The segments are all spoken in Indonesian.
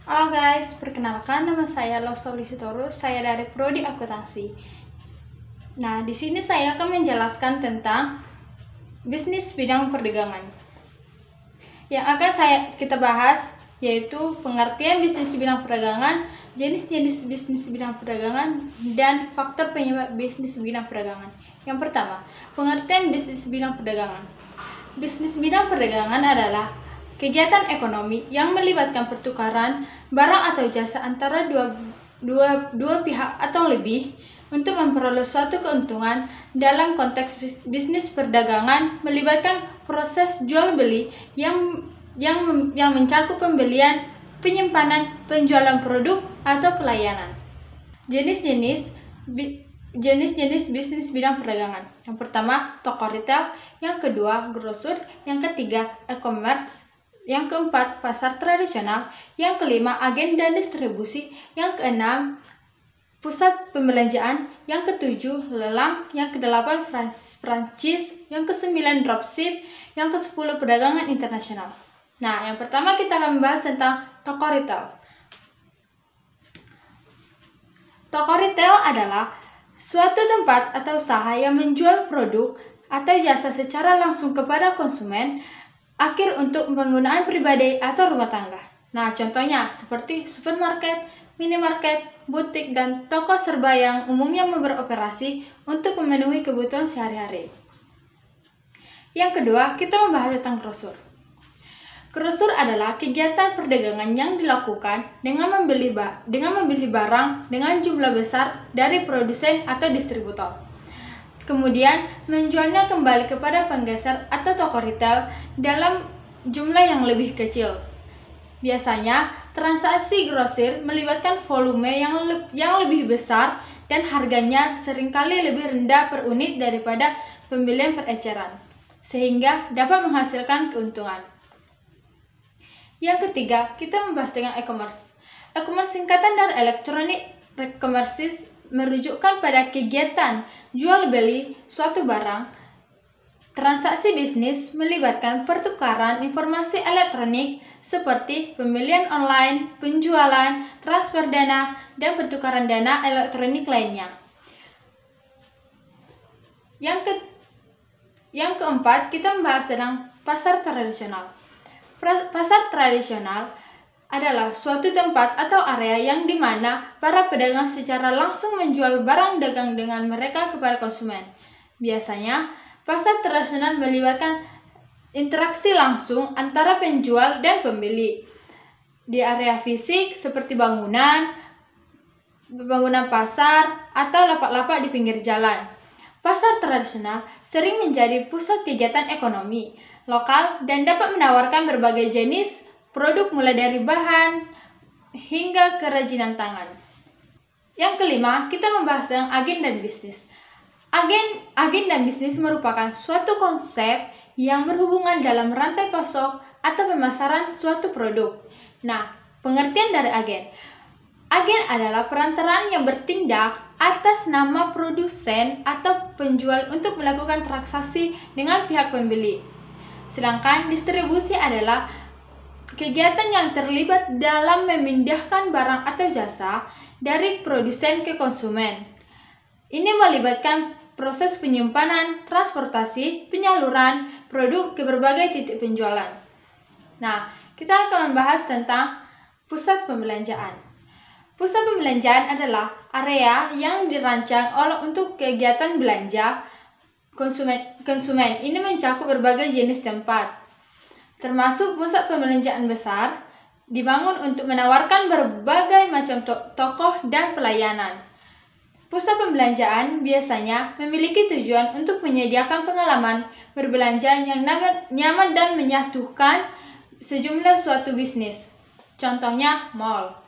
Halo guys, perkenalkan nama saya Losoli Sitorus, saya dari Prodi Akuntansi. Nah, di sini saya akan menjelaskan tentang bisnis bidang perdagangan. Yang akan kita bahas yaitu pengertian bisnis bidang perdagangan, jenis-jenis bisnis bidang perdagangan, dan faktor penyebab bisnis bidang perdagangan. Yang pertama, pengertian bisnis bidang perdagangan. Bisnis bidang perdagangan adalah kegiatan ekonomi yang melibatkan pertukaran barang atau jasa antara dua pihak atau lebih untuk memperoleh suatu keuntungan. Dalam konteks bisnis perdagangan melibatkan proses jual beli yang mencakup pembelian, penyimpanan, penjualan produk atau pelayanan. Jenis-jenis bisnis bidang perdagangan. Yang pertama, toko retail, yang kedua, grosir, yang ketiga, e-commerce, yang keempat, pasar tradisional, yang kelima, agen dan distribusi, yang keenam, pusat pembelanjaan, yang ketujuh, lelang, yang kedelapan, franchise, yang kesembilan, dropship, yang kesepuluh, perdagangan internasional. Nah, yang pertama kita akan membahas tentang toko retail. Toko retail adalah suatu tempat atau usaha yang menjual produk atau jasa secara langsung kepada konsumen akhir untuk penggunaan pribadi atau rumah tangga. Nah, contohnya seperti supermarket, minimarket, butik, dan toko serba yang umumnya beroperasi untuk memenuhi kebutuhan sehari-hari. Yang kedua, kita membahas tentang grosir. Grosir adalah kegiatan perdagangan yang dilakukan dengan membeli barang dengan jumlah besar dari produsen atau distributor, kemudian menjualnya kembali kepada penggeser atau toko retail dalam jumlah yang lebih kecil. Biasanya, transaksi grosir melibatkan volume yang lebih besar dan harganya seringkali lebih rendah per unit daripada pembelian per eceran, sehingga dapat menghasilkan keuntungan. Yang ketiga, kita membahas tentang e-commerce. E-commerce singkatan dari electronic commerce merujukkan pada kegiatan jual beli suatu barang. Transaksi bisnis melibatkan pertukaran informasi elektronik seperti pembelian online, penjualan, transfer dana, dan pertukaran dana elektronik lainnya. Yang keempat, kita membahas tentang pasar tradisional. Pasar tradisional adalah suatu tempat atau area yang dimana para pedagang secara langsung menjual barang dagang dengan mereka kepada konsumen. Biasanya, pasar tradisional melibatkan interaksi langsung antara penjual dan pembeli di area fisik seperti bangunan pasar, atau lapak-lapak di pinggir jalan. Pasar tradisional sering menjadi pusat kegiatan ekonomi lokal dan dapat menawarkan berbagai jenis produk mulai dari bahan hingga kerajinan tangan. Yang kelima, kita membahas tentang agen dan bisnis. Agen dan bisnis merupakan suatu konsep yang berhubungan dalam rantai pasok atau pemasaran suatu produk. Nah, pengertian dari agen. Agen adalah perantaraan yang bertindak atas nama produsen atau penjual untuk melakukan transaksi dengan pihak pembeli. Sedangkan distribusi adalah kegiatan yang terlibat dalam memindahkan barang atau jasa dari produsen ke konsumen. Ini melibatkan proses penyimpanan, transportasi, penyaluran produk ke berbagai titik penjualan. Nah, kita akan membahas tentang pusat pembelanjaan. Pusat pembelanjaan adalah area yang dirancang untuk kegiatan belanja konsumen. Ini mencakup berbagai jenis tempat, termasuk pusat pembelanjaan besar, dibangun untuk menawarkan berbagai macam tokoh dan pelayanan. Pusat pembelanjaan biasanya memiliki tujuan untuk menyediakan pengalaman berbelanja yang nyaman dan menyatukan sejumlah suatu bisnis. Contohnya, mall.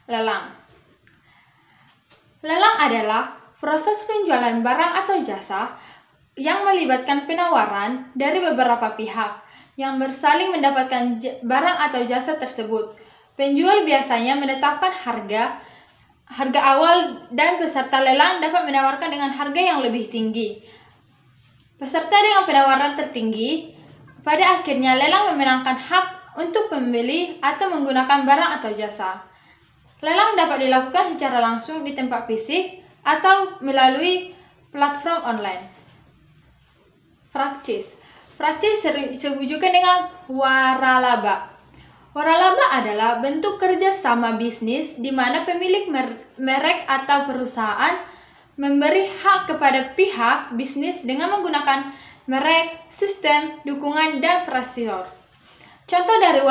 Lelang. Lelang adalah proses penjualan barang atau jasa yang melibatkan penawaran dari beberapa pihak yang bersaling mendapatkan barang atau jasa tersebut. Penjual biasanya menetapkan harga awal dan peserta lelang dapat menawarkan dengan harga yang lebih tinggi. Peserta dengan penawaran tertinggi pada akhirnya lelang memenangkan hak untuk pembeli atau menggunakan barang atau jasa. Lelang dapat dilakukan secara langsung di tempat fisik atau melalui platform online. Praksis disebutkan dengan waralaba. Waralaba adalah bentuk kerjasama bisnis di mana pemilik merek atau perusahaan memberi hak kepada pihak bisnis dengan menggunakan merek, sistem, dukungan, dan fasilitor. Contoh dari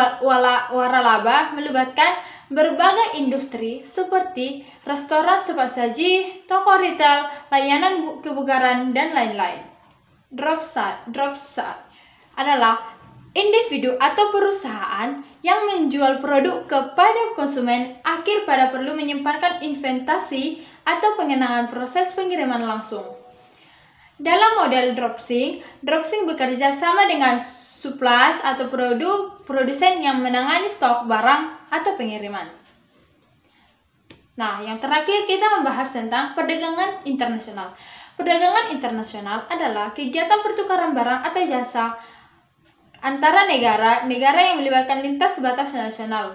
waralaba melibatkan berbagai industri seperti restoran cepat saji, toko retail, layanan kebugaran, dan lain-lain. Dropship adalah individu atau perusahaan yang menjual produk kepada konsumen akhir pada perlu menyimpankan investasi atau pengenangan proses pengiriman langsung. Dalam model dropship bekerja sama dengan suppliers atau produsen yang menangani stok barang atau pengiriman. Nah, yang terakhir kita membahas tentang perdagangan internasional. Perdagangan internasional adalah kegiatan pertukaran barang atau jasa antara negara yang melibatkan lintas batas nasional.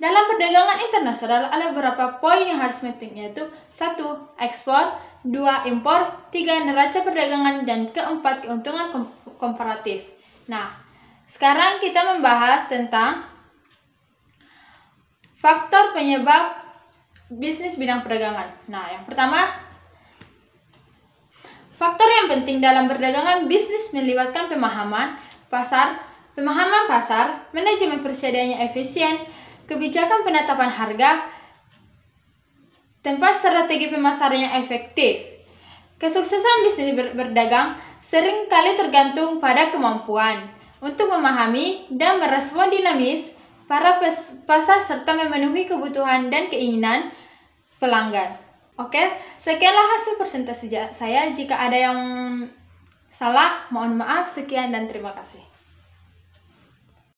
Dalam perdagangan internasional ada beberapa poin yang harus penting, yaitu 1. Ekspor, 2. Impor, 3. Neraca perdagangan, dan 4. Keuntungan komparatif. Nah, sekarang kita membahas tentang faktor penyebab bisnis bidang perdagangan. Nah, yang pertama, faktor yang penting dalam perdagangan bisnis melibatkan pemahaman pasar, manajemen persediaan yang efisien, kebijakan penetapan harga, tempat strategi pemasaran yang efektif. Kesuksesan bisnis berdagang sering kali tergantung pada kemampuan untuk memahami dan merespon dinamis para pasar serta memenuhi kebutuhan dan keinginan pelanggan. Oke, sekianlah hasil presentasi saya. Jika ada yang salah, mohon maaf. Sekian dan terima kasih.